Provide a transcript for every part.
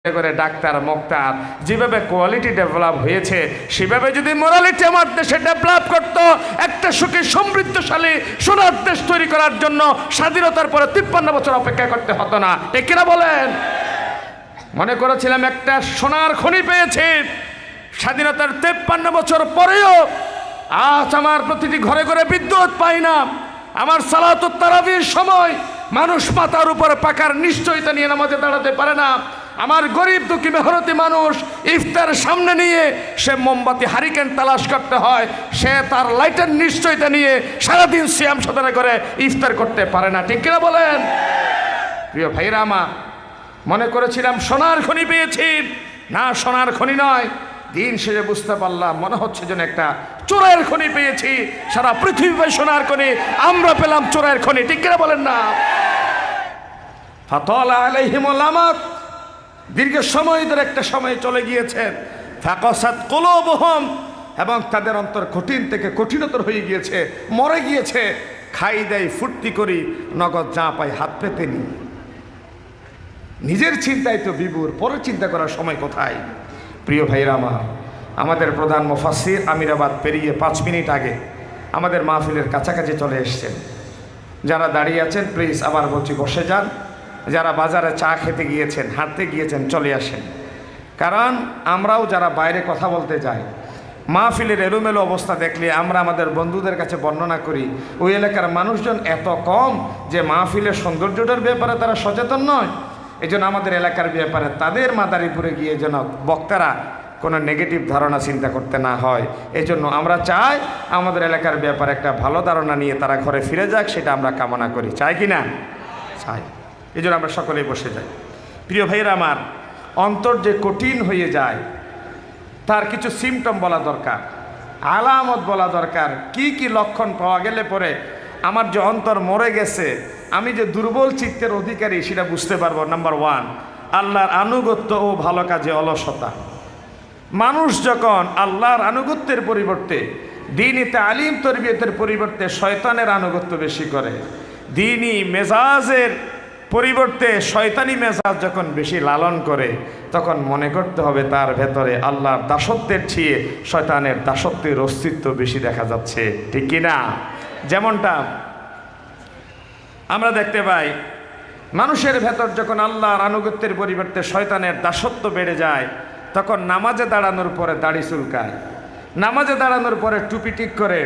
করে ডাক্তার মোক্তার যেভাবে quality develop হয়েছে সেভাবে যদি মোরালিটি আমার দেশে ডেভেলপ করত, একটা সুখী সমৃদ্ধশালী সোনার দেশ তৈরি করার জন্য স্বাধীনতার পরে 53 বছর অপেক্ষা করতে হতো না। ঠিক কিনা বলেন? মনে করেছিলাম একটা সোনার খনি পেয়েছি, স্বাধীনতার 53 বছর পরেও আজ আমার প্রতিটি ঘরে ঘরে বিদ্যুৎ পাই না। আমার সালাতুত তারাবির সময় মানুষ মাথার উপরে পাকার নিশ্চয়তা নিয়ে নামাজে দাঁড়াতে পারে না। আমার গরিব দুঃখী মেহনতি মানুষ ইফতার সামনে নিয়ে সে মোমবাতি হারিকেন তালাশ করতে হয়, সে তার লাইটের নিশ্চয়তা নিয়ে সারাদিন সিয়াম সাধনা করে ইফতার করতে পারে না। ঠিক কিনা বলেন? প্রিয় ভাইরা আমার, মনে করেছিলাম সোনার খনি পেয়েছি, না সোনার খনি নয়। দিন শেষে বুঝতে পারলাম মনে হচ্ছে যেন একটা চোরের খনি পেয়েছি। সারা পৃথিবী সোনার খনি, আমরা পেলাম চোরের খনি। ঠিক কিনা বলেন না? ফাতালা আলাইহিমুল আমাদ, দীর্ঘ সময় ধরে একটা সময় চলে গিয়েছে। ফাকাসাত কুলুবুহুম, এবং তাদের অন্তর কঠিন থেকে কঠিনতর হয়ে গিয়েছে, মরে গিয়েছে। খাই দেয় ফুর্তি করি, নগদ যা পাই হাত পেতে নি। নিজের চিন্তায় তো বিভোর, পরের চিন্তা করার সময় কোথায়? প্রিয় ভাইরা আমার, আমাদের প্রধান মুফাসসির আমিরাবাদ পেরিয়ে 5 মিনিট আগে আমাদের মাহফিলের কাছাকাছি চলে এসছেন। যারা দাঁড়িয়ে আছেন প্লিজ আবার বলছি বসে যান। যারা বাজারে চা খেতে গিয়েছেন, হাঁটতে গিয়েছেন, চলে আসেন। কারণ আমরাও যারা বাইরে কথা বলতে যাই, মাহফিলের এলোমেলো অবস্থা দেখলে আমরা আমাদের বন্ধুদের কাছে বর্ণনা করি ওই এলাকার মানুষজন এত কম যে মাহফিলের সৌন্দর্যটার ব্যাপারে তারা সচেতন নয়। এই জন্য আমাদের এলাকার ব্যাপারে তাদের মাদারীপুরে গিয়ে যেন বক্তারা কোনো নেগেটিভ ধারণা চিন্তা করতে না হয়। এই জন্য আমরা চাই আমাদের এলাকার ব্যাপারে একটা ভালো ধারণা নিয়ে তারা ঘরে ফিরে যাক, সেটা আমরা কামনা করি। চাই কি না? চাই। এই জন্য আমরা সকলেই বসে যাই। প্রিয় ভাইয়েরা আমার, অন্তর যে কঠিন হয়ে যায় তার কিছু সিমটম বলা দরকার, আলামত বলা দরকার। কি কি লক্ষণ পাওয়া গেলে পরে আমার যে অন্তর মরে গেছে, আমি যে দুর্বল চিত্তের অধিকারী সেটা বুঝতে পারবো। নাম্বার 1, আল্লাহর আনুগত্য ও ভালো কাজে অলসতা। মানুষ যখন আল্লাহর আনুগত্যের পরিবর্তে দ্বীনি তালিম তরবিয়তের পরিবর্তে শয়তানের আনুগত্য বেশি করে, দ্বীনি মেজাজের পরিবর্তে শয়তানি মেজাজ যখন বেশি লালন করে, তখন মনে করতে হবে তার ভেতরে আল্লাহর দাসত্বের চেয়ে শয়তানের দাসত্বের অস্তিত্ব বেশি দেখা যাচ্ছে। ঠিক কিনা? যেমনটা আমরা দেখতে পাই, মানুষের ভেতর যখন আল্লাহর আনুগত্যের পরিবর্তে শয়তানের দাসত্ব বেড়ে যায়, তখন নামাজে দাঁড়ানোর পরে দাড়ি চুলকায়, নামাজে দাঁড়ানোর পরে টুপি ঠিক করে,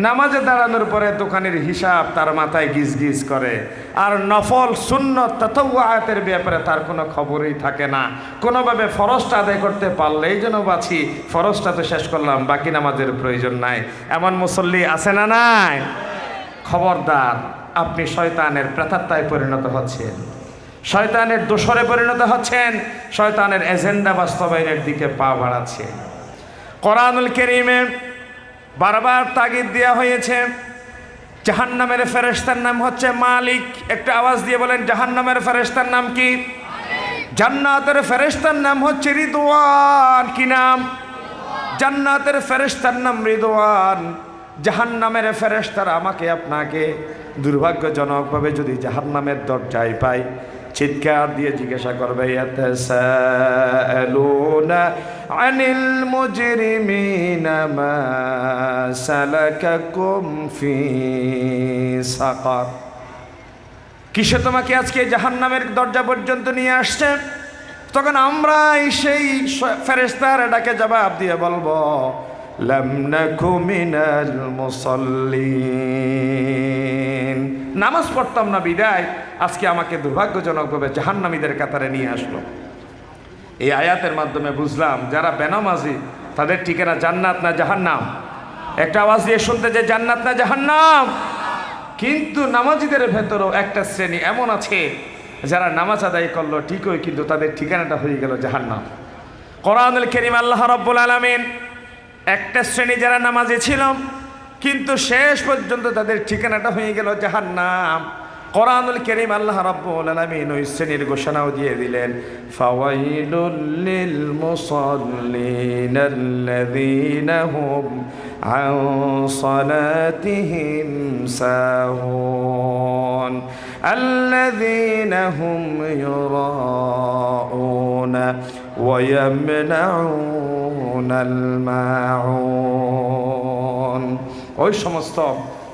নামাজে দাঁড়ানোর পরে দোকানের হিসাব তার মাথায় গিজ গিজ করে, আর নফল সুন্নত তাতাওয়াতের ব্যাপারে তার কোনো খবরই থাকে না। কোনোভাবে ফরজটা আদায় করতে পারলেই যেন বাঁচি, ফরজটা তো শেষ করলাম, বাকি নামাজের প্রয়োজন নাই, এমন মুসল্লি আছে না নাই? খবরদার, আপনি শয়তানের প্রেতাত্মায় পরিণত হচ্ছেন, শয়তানের দোসরে পরিণত হচ্ছেন, শয়তানের এজেন্ডা বাস্তবায়নের দিকে পা বাড়াচ্ছে। কোরআনুল কারীমে বারবার তাগিদ দেওয়া হয়েছে, জাহান্নামের ফেরেশতার নাম হচ্ছে মালিক। একটা আওয়াজ দিয়ে বলেন, জাহান্নামের ফেরেশতার নাম কি? জান্নাতের ফেরেশতার নাম হচ্ছে রিদওয়ান। কি নাম? জান্নাতের ফেরেশতার নাম রিদওয়ান। জাহান্নামের ফেরেশতারা আমাকে আপনাকে দুর্ভাগ্যজনকভাবে যদি জাহান্নামের দরজায় পাই, চিৎকার দিয়ে জিজ্ঞাসা করবে, ইয়াতাসাআলুনা আনিল মুজরিমিনা মা সালাকাকুম ফি সাকার। কিসে তোমাকে আজকে জাহান্নামের দরজা পর্যন্ত নিয়ে আসছে? তখন আমরা সেই ফেরেশতার ডাকে জবাব দিয়ে বলবো, লাম নাকু মিনাল মুসাল্লিন। নামাজ পড়তাম না বিদায় আজকে আমাকে দুর্ভাগ্যজনকভাবে জাহান্নামীদের কাতারে নিয়ে আসলো। এই আয়াতের মাধ্যমে বুঝলাম যারা বেনামাজি তাদের ঠিকানা জান্নাত না জাহান্নাম। একটা আওয়াজ দিয়ে শুনতে যে জান্নাত না জাহান্নাম। কিন্তু নামাজিদের ভেতরেও একটা শ্রেণী এমন আছে যারা নামাজ আদায় করলো ঠিকই, কিন্তু তাদের ঠিকানাটা হয়ে গেল জাহান্নাম। কোরআনুল কারীম আল্লাহ রাব্বুল আলামিন একটা শ্রেণী যারা নামাজে ছিল কিন্তু শেষ পর্যন্ত তাদের ঠিকানাটা হয়ে গেল জাহান্নাম। কোরআনুল কারীম আল্লাহ রাব্বুল আলামিন ওই শ্রেণীর ঘোষণাও দিয়ে দিলেন, ফাওয়াইলুল লিল মুসাল্লিন আল্লাযীনা হুম আন সালাতিহিম সাহুন। আল্লাযীনা হুম ইউরাউনা ওয়া ইয়ামনাউনাল মাউন। ওই সমস্ত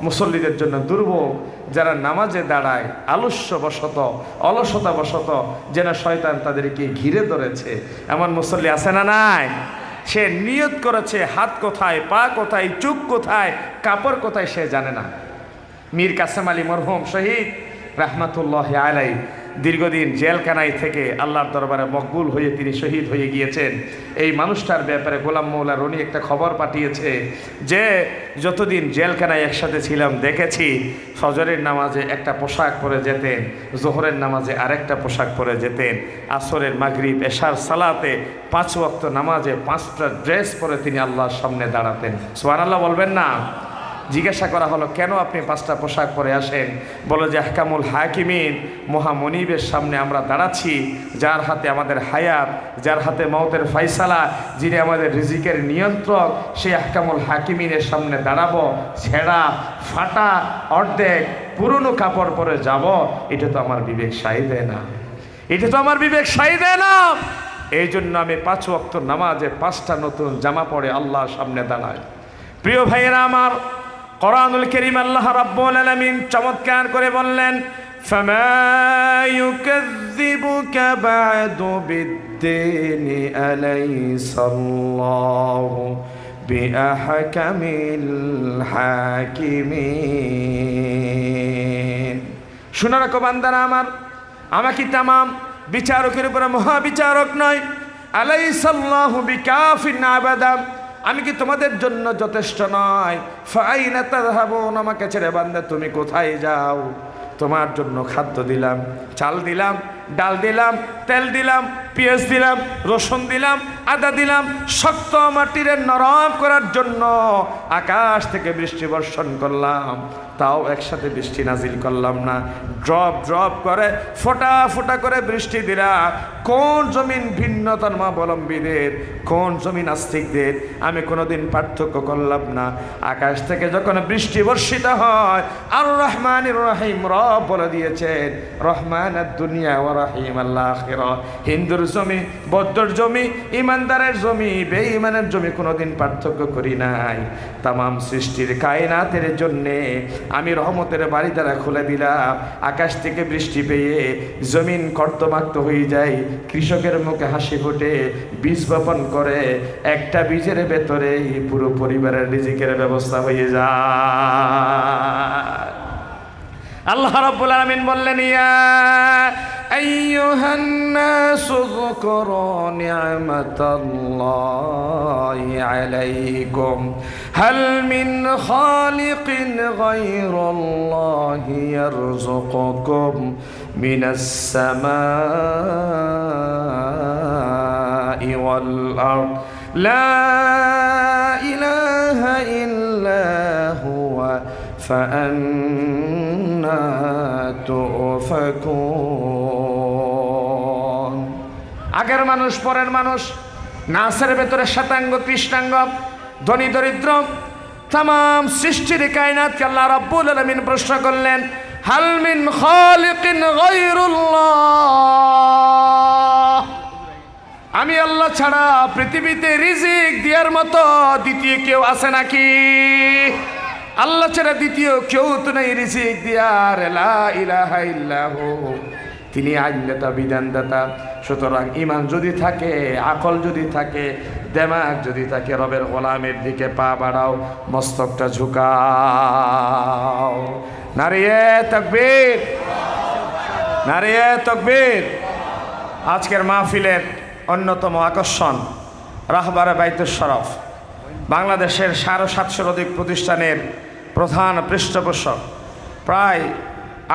মুসল্লিদের জন্য দুর্ভোগ যারা নামাজে দাঁড়ায় অলসতাবশত যেন শয়তান তাদেরকে ঘিরে ধরেছে। এমন মুসল্লি আছে না নাই? সে নিয়ত করেছে, হাত কোথায়, পা কোথায়, চুপ কোথায়, কাপড় কোথায় সে জানে না। মীর কাসেম আলী মরহুম শহীদ রাহমাতুল্লাহি আলাইহি দীর্ঘদিন জেলখানায় থেকে আল্লাহর দরবারে মকবুল হয়ে তিনি শহীদ হয়ে গিয়েছেন। এই মানুষটার ব্যাপারে গোলাম মৌলা রনি একটা খবর পাঠিয়েছে যে যতদিন জেলখানায় একসাথে ছিলাম দেখেছি ফজরের নামাজে একটা পোশাক পরে যেতেন, জোহরের নামাজে আরেকটা পোশাক পরে যেতেন, আসরের মাগরিব এশার সালাতে 5 ওয়াক্ত নামাজে 5টা ড্রেস পরে তিনি আল্লাহর সামনে দাঁড়াতেন। সুবহানাল্লাহ বলবেন না? জিজ্ঞাসা করা হলো কেন আপনি 5টা পোশাক পরে আসেন? বলো যে আহকামুল হাকিমিন মহামনিবের সামনে আমরা দাঁড়াচ্ছি, যার হাতে আমাদের হায়াত, যার হাতে মওতের ফয়সালা, যিনি আমাদের রিজিকের নিয়ন্ত্রক, সেই আহকামুল হাকিমিনের সামনে দাঁড়াবো, ছেঁড়া ফাটা অর্ধেক পুরনো কাপড় পরে যাব, এটা তো আমার বিবেক সায় দেয় না, এটা তো আমার বিবেক সায় দেয় না। এই জন্য আমি 5 ওয়াক্ত নামাজে 5টা নতুন জামা পরে আল্লাহর সামনে দাঁড়াই। প্রিয় ভাইয়েরা আমার, কোরআনুল কারীম আল্লাহ রাব্বুল আলামিন চমৎকার করে বললেন, ফামা ইউকাযযিবুকা বা'দু বিদ্দীনি আলাইসাল্লাহু বিআহকামিল হাকিমিন। শুনে রাখো বান্দারা আমার, আমাকে তামাম বিচারকের উপরে মহাবিচারক নয়। আলাইসাল্লাহু বিকাফিন আবাদা, আমি কি তোমাদের জন্য যথেষ্ট নয়? ফাইনা তাযহাবুন, আমাকে ছেড়ে বান্দা তুমি কোথায় যাও? তোমার জন্য খাদ্য দিলাম, চাল দিলাম, ডাল দিলাম, তেল দিলাম, পেঁয়াজ দিলাম, রসুন দিলাম, আদা দিলাম, শক্ত মাটিরে নরম করার জন্য আকাশ থেকে বৃষ্টি বর্ষণ করলাম, তাও একসাথে বৃষ্টি নাজিল করলাম না, ড্রপ ড্রপ করে ফোঁটা ফোঁটা করে বৃষ্টি দিলাম। কোন জমিন ভিন্ন ধর্মাবলম্বীদের, কোন জমিন আস্তিকদের আমি কোনোদিন পার্থক্য করলাম না। আকাশ থেকে যখন বৃষ্টি বর্ষিত হয়, আর রহমানির রহিম রব বলে দিয়েছেন, রহমানের দুনিয়া ওয়া রহিম আল আখিরা। হিন্দুর জমি, বৌদ্ধর জমি, ইমানদারের জমি, বেঈমানের জমি কোনোদিন পার্থক্য করি নাই। তামাম সৃষ্টির কায়নাতের জন্যে আমি রহমতের বাড়ি দ্বারা খুলে দিলাম। আকাশ থেকে বৃষ্টি পেয়ে জমিন কর্দমাক্ত হয়ে যায়, কৃষকের মুখে হাসি ফোটে, বীজ বপন করে, একটা বীজের ভেতরে পুরো পরিবারের রিজিকের ব্যবস্থা হয়ে যায়। আল্লাহ রাব্বুল আলামিন বললেন, ইয়া আইয়ুহান নাসু যকুরু নি'মাতাল্লাহি আলাইকুম হাল মিন খালিকিন গায়রুল্লাহি ইয়ারযুকুকুম মিনাস সামাই ওয়াল আরদ লা ইলাহা ইল্লা হুয়া ফাআন্না তুফাকুন। আগের মানুষ, পরের মানুষ, নাসের ভেতরে শ্বেতাঙ্গ কৃষ্ণাঙ্গ, ধনী দরিদ্র, তামাম সৃষ্টির কায়নাতকে আল্লাহ রাব্বুল আলামিন প্রশ্ন করলেন, হাল মিন খালিকিন গায়রুল্লাহ, আমি আল্লাহ ছাড়া পৃথিবীতে রিজিক দেওয়ার মতো দ্বিতীয় কেউ আছে নাকি? আল্লাহ ছাড়া দ্বিতীয় কেউ তো নাই রিজিক দিয়ার। লা ইলাহা ইল্লাহু, তিনি আইনদাতা, বিধানদাতা। সুতরাং ইমান যদি থাকে, আকল যদি থাকে, দেমাগ যদি থাকে, রবের গোলামের দিকে পা বাড়াও, মস্তকটা ঝুঁকাও। নারিয়ে তাকবীর, নারিয়ে তাকবীর। আজকের মাহফিলের অন্যতম আকর্ষণ রাহবারে বাইতুশ শরফ, বাংলাদেশের 750 অধিক প্রতিষ্ঠানের প্রধান পৃষ্ঠপোষক, প্রায়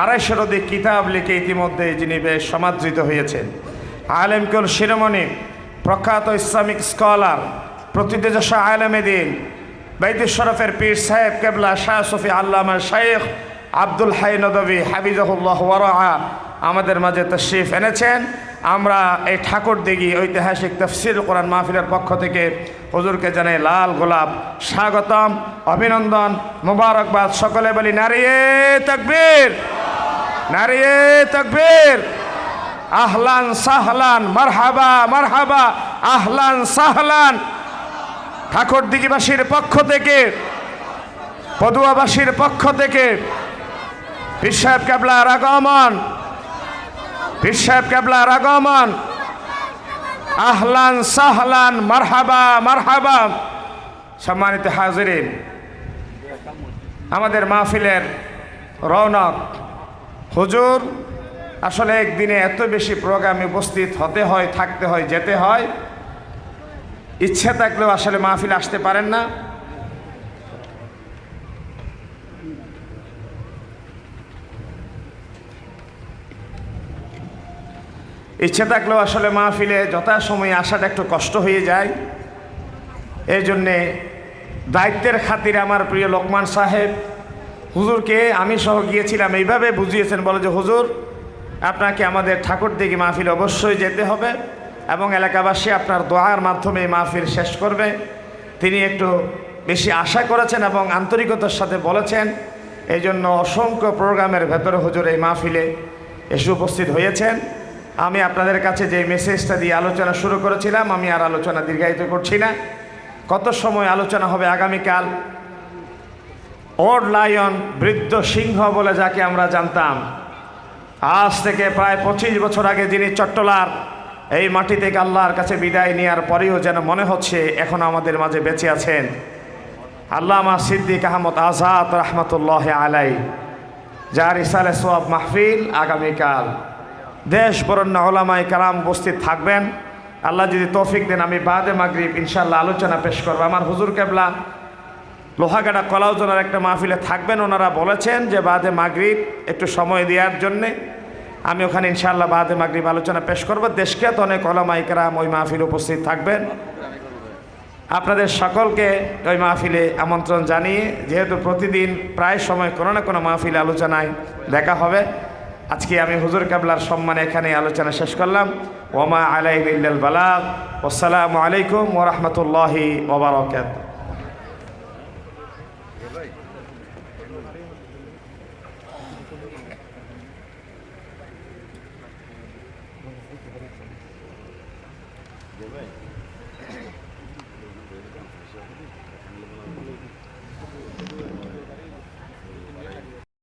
250 অধিক কিতাব লিখে ইতিমধ্যে যিনি বেশ সমাদৃত হয়েছেন, আলেমকুল শিরোমণি, প্রখ্যাত ইসলামিক স্কলার, প্রতিদেশা আলেমে দিন, বাইতুশ শরফের পীর সাহেব কেবলা শাহ সফি আল্লামা শাইখ আব্দুল হাই নদভী হাফিজাহুল্লাহ ওয়া রাআ আমাদের মাঝে তশরিফ এনেছেন। আমরা এই ঠাকুরদিঘি ঐতিহাসিক তাফসীর কোরআন মাহফিলের পক্ষ থেকে হুজুরকে জানাই লাল গোলাপ স্বাগতম, অভিনন্দন, মোবারকবাদ। সকলে বলি নারিয়ে তাকবীর, নারিয়ে তাকবীর, আহলান সাহলান, মারহাবা মারহাবা, আহলান সাহলান। ঠাকুরদিঘিবাসীর পক্ষ থেকে, পদুয়াবাসীর পক্ষ থেকে পীর সাহেব কেবলার আগমন, পীর সাহেব কেবলার আগমন। আহলান সাহলান, মারহাবা মারহাবা। সম্মানিত হাজিরিন, আমাদের মাহফিলের রৌনক হুজুর আসলে একদিনে এত বেশি প্রোগ্রামে উপস্থিত হতে হয়, থাকতে হয়, যেতে হয়। ইচ্ছা থাকলেও আসলে মাহফিল আসতে পারেন না। ইচ্ছে থাকলেও আসলে মাহফিলে যথাসময়ে আসাটা একটু কষ্ট হয়ে যায়। এই জন্যে দায়িত্বের খাতিরে আমার প্রিয় লোকমান সাহেব হুজুরকে আমি সহ গিয়েছিলাম, এইভাবে বুঝিয়েছেন, বলে যে হুজুর আপনাকে আমাদের ঠাকুরদিঘি মাহফিল অবশ্যই যেতে হবে এবং এলাকাবাসী আপনার দোয়ার মাধ্যমে এই মাহফিল শেষ করবে। তিনি একটু বেশি আশা করেছেন এবং আন্তরিকতার সাথে বলেছেন। এই জন্য অসংখ্য প্রোগ্রামের ভেতরে হুজুর এই মাহফিলে এসে উপস্থিত হয়েছেন। আমি আপনাদের কাছে যে মেসেজটা দিয়ে আলোচনা শুরু করেছিলাম, আমি আর আলোচনা দীর্ঘায়িত করছি না। কত সময় আলোচনা হবে আগামীকাল। ওল্ড লায়ন, বৃদ্ধ সিংহ বলে যাকে আমরা জানতাম, আজ থেকে প্রায় 25 বছর আগে যিনি চট্টলার এই মাটি থেকে আল্লাহর কাছে বিদায় নেওয়ার পরেও যেন মনে হচ্ছে এখন আমাদের মাঝে বেঁচে আছেন আল্লামা সিদ্দিক আহমদ আজাদ রহমতুল্লাহ আলাই, যার ইসালে সোয়াব মাহফিল আগামীকাল। দেশ বরেণ্য ওলামায়ে কেরাম উপস্থিত থাকবেন। আল্লাহ যদি তৌফিক দেন আমি বাদে মাগরিব ইনশাআল্লাহ আলোচনা পেশ করবো। আমার হুজুর কেবলা লোহাগাড়া কলাউজনের একটা মাহফিলে থাকবেন, ওনারা বলেছেন যে বাদে মাগরিব একটু সময় দেওয়ার জন্যে। আমি ওখানে ইনশাআল্লাহ বাদে মাগরিব আলোচনা পেশ করবো। দেশকে তো অনেক ওলামায়ে কেরাম ওই মাহফিলে উপস্থিত থাকবেন। আপনাদের সকলকে ওই মাহফিলে আমন্ত্রণ জানিয়ে, যেহেতু প্রতিদিন প্রায় সময় কোনো না কোনো মাহফিলে আলোচনায় দেখা হবে, আজকে আমি হুজুর কেবলার সম্মানে এখানে আলোচনা শেষ করলাম। ওমা আলাইনা ইল্লাল বালাগ। আসসালামু আলাইকুম ওয়া রাহমাতুল্লাহি ওয়া বারাকাতুহু।